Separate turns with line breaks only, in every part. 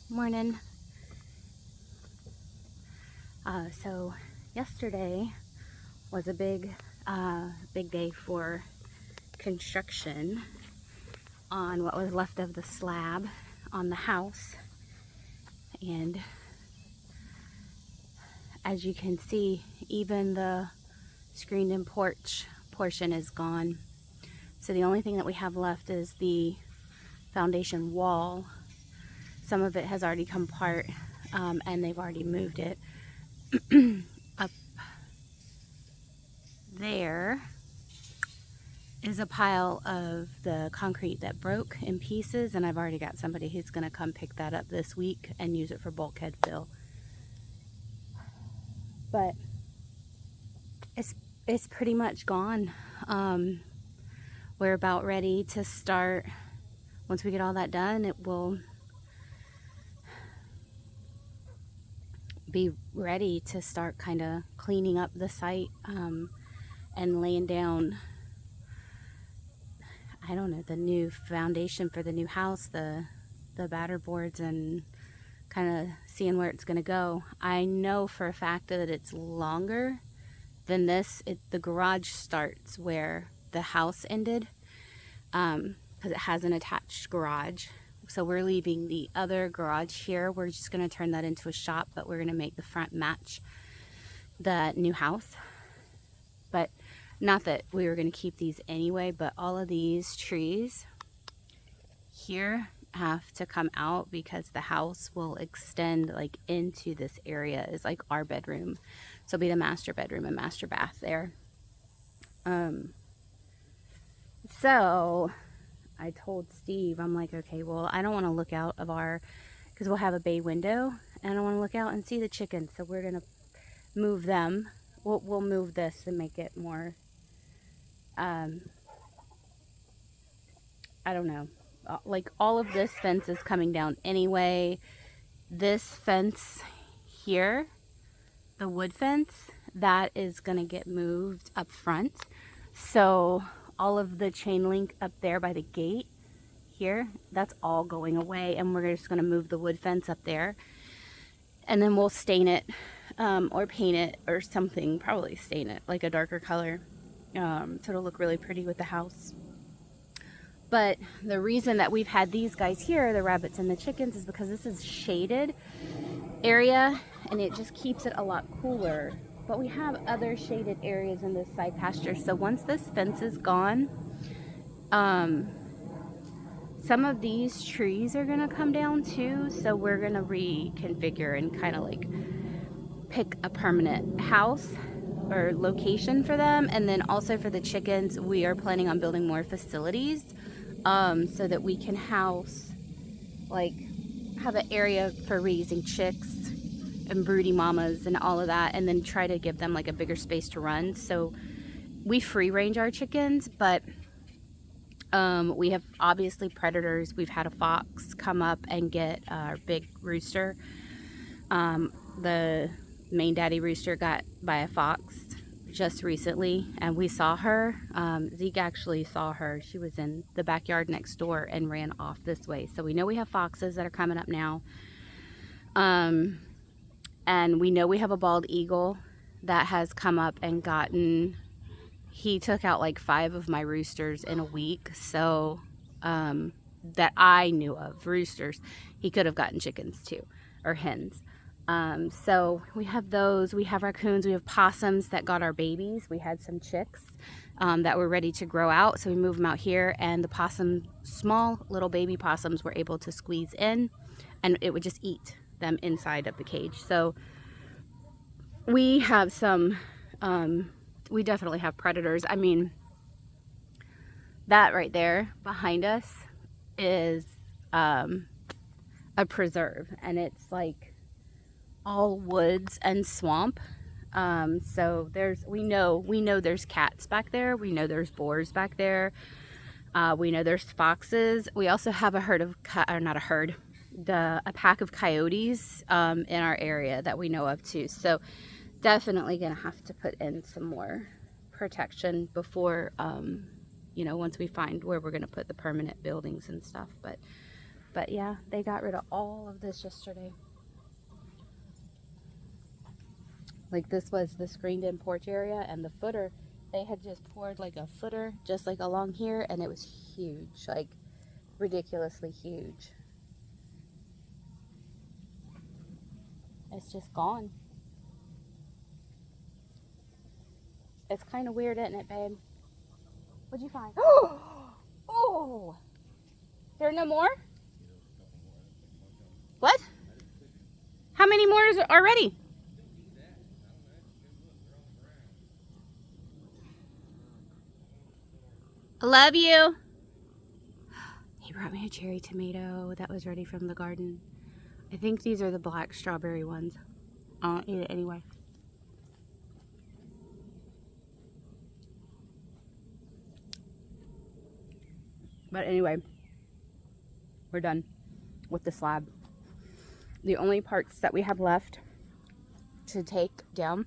Morning. So yesterday was a big day for construction on what was left of the slab on the house. And as you can see, even the screened-in porch portion is gone. So the only thing that we have left is the foundation wall. Some of it has already come apart, and they've already moved it. Up there is a pile of the concrete that broke in pieces, and I've already got somebody who's going to come pick that up this week and use it for bulkhead fill. But it's pretty much gone. We're about ready to start. Once we get all that done, it will be ready to start kind of cleaning up the site, and laying down, I don't know, the new foundation for the new house, the batter boards, and kind of seeing where it's going to go. I know for a fact that it's longer than this. The garage starts where the house ended, because it has an attached garage. So we're leaving the other garage here. We're just going to turn that into a shop, but we're going to make the front match the new house. But not that we were going to keep these anyway, but all of these trees here have to come out because the house will extend like into this area. Is like our bedroom, so it'll be the master bedroom and master bath there. So I told Steve, I'm like, okay, well, I don't want to look out of because we'll have a bay window, and I don't want to look out and see the chickens, so we're gonna move them. We'll move this and make it more, I don't know, like all of this fence is coming down anyway. This fence here, the wood fence, that is going to get moved up front. So all of the chain link up there by the gate here, that's all going away, and we're just going to move the wood fence up there, and then we'll stain it, or paint it or something, probably stain it like a darker color, so it'll look really pretty with the house. But the reason that we've had these guys here, the rabbits and the chickens, is because this is shaded area and it just keeps it a lot cooler. But we have other shaded areas in this side pasture. So once this fence is gone, some of these trees are gonna come down too. So we're gonna reconfigure and kind of like pick a permanent house or location for them. And then also for the chickens, we are planning on building more facilities, so that we can house, like, have an area for raising chicks and broody mamas and all of that, and then try to give them like a bigger space to run. So we free range our chickens, but we have obviously predators. We've had a fox come up and get our big rooster. The main daddy rooster got by a fox just recently, and we saw her. Zeke actually saw her. She was in the backyard next door and ran off this way. So we know we have foxes that are coming up now. And we know we have a bald eagle that has come up and he took out like 5 of my roosters in a week. So that I knew of, roosters. He could have gotten chickens too, or hens. So we have those. We have raccoons. We have possums that got our babies. We had some chicks that were ready to grow out, so we moved them out here, and the small little baby possums were able to squeeze in, and it would just eat them inside of the cage. So we have some, we definitely have predators. I mean, that right there behind us is a preserve, and it's like all woods and swamp. So we know there's cats back there. We know there's boars back there. We know there's foxes. We also have a pack of coyotes in our area that we know of too. So definitely gonna have to put in some more protection before, once we find where we're gonna put the permanent buildings and stuff. But But yeah, they got rid of all of this yesterday. Like, this was the screened-in porch area, and the footer, they had just poured like a footer just like along here, and it was huge, like ridiculously huge. It's just gone. It's kind of weird, isn't it, babe? What'd you find? Oh! There are no more? What? How many more is already? I love you. He brought me a cherry tomato that was ready from the garden. I think these are the black strawberry ones. I'll eat it anyway. But anyway, we're done with the slab. The only parts that we have left to take down,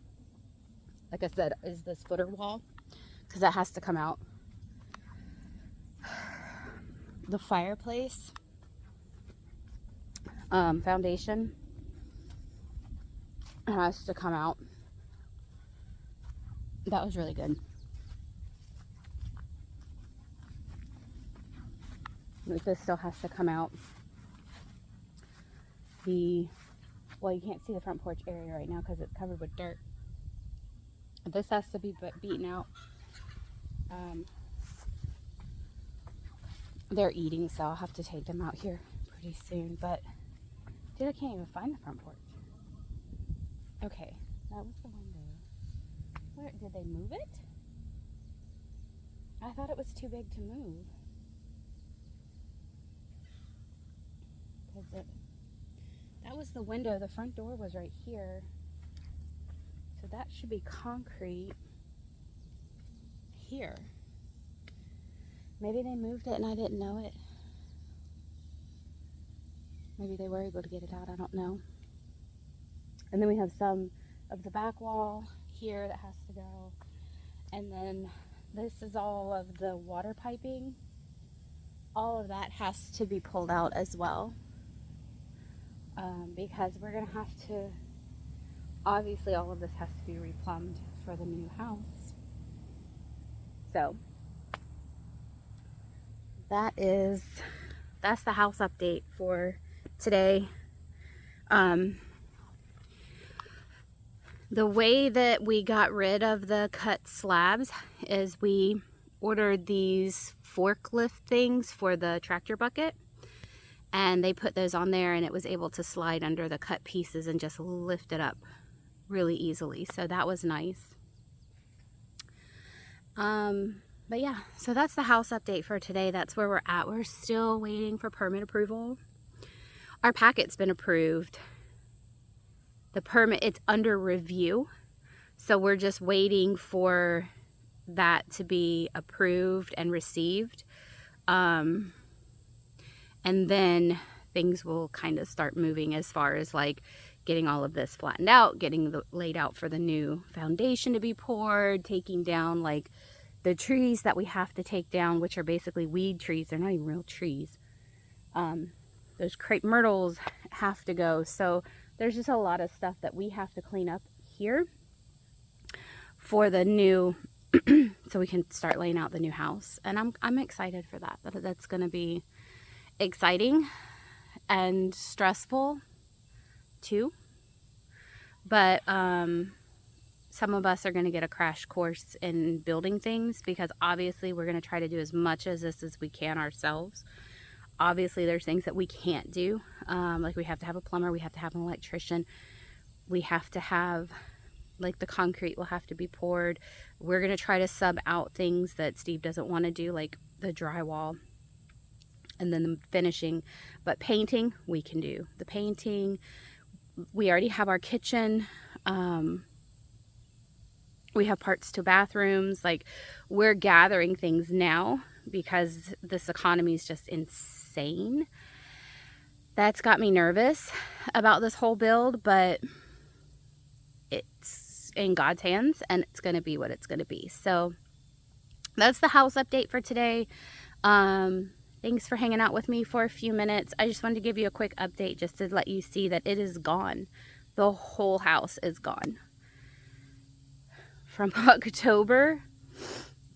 like I said, is this footer wall, because that has to come out. The fireplace foundation has to come out. That was really good. This still has to come out. Well, you can't see the front porch area right now because it's covered with dirt. This has to be beaten out. They're eating, so I'll have to take them out here pretty soon. But dude, I can't even find the front porch. Okay, that was the window. Where did they move it? I thought it was too big to move. That was the window. The front door was right here. So that should be concrete here. Maybe they moved it and I didn't know it. Maybe they were able to get it out. I don't know. And then we have some of the back wall here that has to go. And then this is all of the water piping. All of that has to be pulled out as well. Because we're going to have to, obviously all of this has to be replumbed for the new house. So that's the house update for today. The way that we got rid of the cut slabs is we ordered these forklift things for the tractor bucket, and they put those on there, and it was able to slide under the cut pieces and just lift it up really easily. So that was nice. But yeah, so that's the house update for today. That's where we're at. We're still waiting for permit approval. Our packet's been approved. The permit, it's under review. So we're just waiting for that to be approved and received. And then things will kind of start moving as far as like getting all of this flattened out, getting laid out for the new foundation to be poured, taking down like the trees that we have to take down, which are basically weed trees. They're not even real trees. Those crepe myrtles have to go. So there's just a lot of stuff that we have to clean up here for the new, so we can start laying out the new house. And I'm excited for that. That's going to be exciting and stressful too. But some of us are going to get a crash course in building things, because obviously we're going to try to do as much of this as we can ourselves. Obviously there's things that we can't do, like we have to have a plumber, we have to have an electrician, we have to have, like, the concrete will have to be poured. We're going to try to sub out things that Steve doesn't want to do, like the drywall and then the finishing. But painting, we can do. The painting, we already have our kitchen. We have parts to bathrooms. Like, we're gathering things now because this economy is just insane. That's got me nervous about this whole build, but it's in God's hands and it's going to be what it's going to be. So that's the house update for today. Thanks for hanging out with me for a few minutes. I just wanted to give you a quick update just to let you see that it is gone. The whole house is gone. From October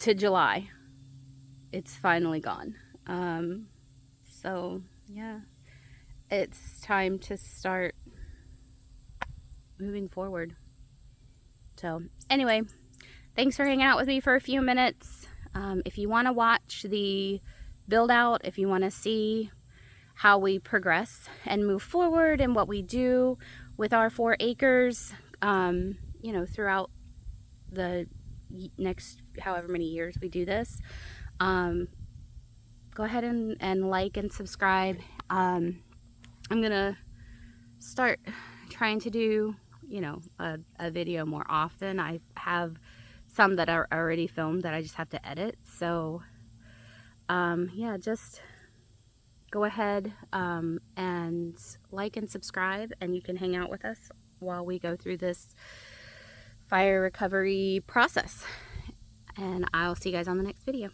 to July, it's finally gone. So yeah, it's time to start moving forward. So anyway, thanks for hanging out with me for a few minutes. If you want to watch the build out, if you want to see how we progress and move forward and what we do with our 4 acres, you know, throughout the next however many years we do this, go ahead and like and subscribe. I'm gonna start trying to do, you know, a video more often. I have some that are already filmed that I just have to edit. So yeah, just go ahead and like and subscribe, and you can hang out with us while we go through this fire recovery process. And I'll see you guys on the next video.